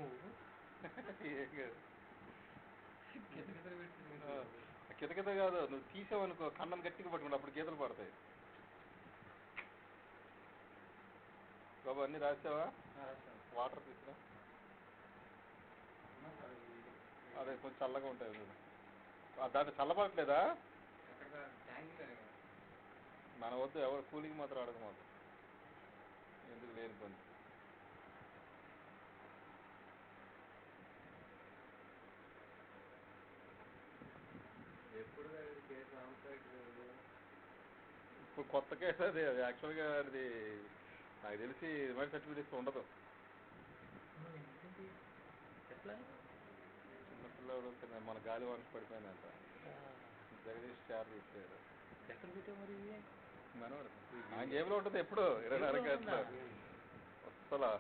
ఏం కాదు, కితకిత కాదు, నువ్వు తీసావనుకో కన్నం గట్టిగా పట్టుకుంటా, అప్పుడు గీతలు పడతాయి. బాబు అన్నీ రాసావా? వాటర్ తీసుకురా. అదే కొంచెం చల్లగా ఉంటాయి మీరు దాంట్లో చల్లబడట్లేదా? మన వద్దు, ఎవరు కూలింగ్ మాత్రం అడగ మాకు, ఎందుకు లేని పని. ఇప్పుడు కొత్త కేసు అది యాక్చువల్గా అది నాకు తెలిసి రిమైండ్ సర్టిఫికేట్ ఉండదు. చిన్నపిల్లడు మన గాలి వానకు పడిపోయినంత జగదీష్ చార్లు ఇచ్చాడు. ఎక్కడ పెట్టావు మరి? మనవాడు ఆయన జేబులో ఉంటుంది ఎప్పుడు 24 గంటలు. అసలు